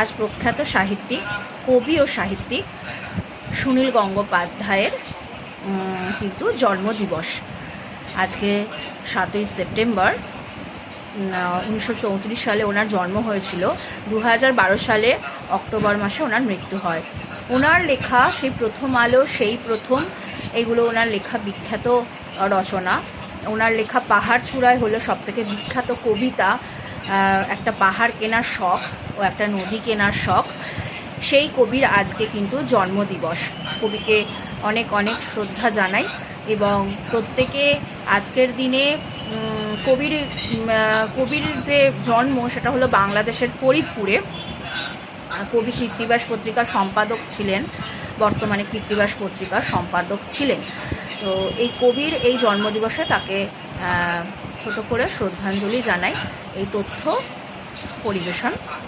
আজ প্রখ্যাত সাহিত্যিক, কবি ও সাহিত্যিক সুনীল গঙ্গোপাধ্যায়ের কিন্তু জন্মদিবস। আজকে 7ই সেপ্টেম্বর 1934 সালে ওনার জন্ম হয়েছিল। 2012 সালে অক্টোবর মাসে ওনার মৃত্যু হয়। ওনার লেখা সেই প্রথম আলো, সেই প্রথম, এগুলো ওনার লেখা বিখ্যাত রচনা। ওনার লেখা পাহাড় চূড়ায় হলো সবথেকে বিখ্যাত কবিতা। একটা পাহাড় কেনার শখ ও একটা নদী কেনার শখ। সেই কবির আজকে কিন্তু জন্মদিবস। কবিকে অনেক অনেক শ্রদ্ধা জানাই এবং প্রত্যেকে আজকের দিনে কবির যে জন্ম সেটা হলো বাংলাদেশের ফরিদপুরে। কবি কৃত্তিবাস পত্রিকার সম্পাদক ছিলেন, বর্তমানে কৃত্তিবাস পত্রিকার সম্পাদক ছিলেন। তো এই কবির এই জন্মদিবসে তাকে ছোট করে শ্রদ্ধাঞ্জলি জানাই। এই তথ্য পরিবেশন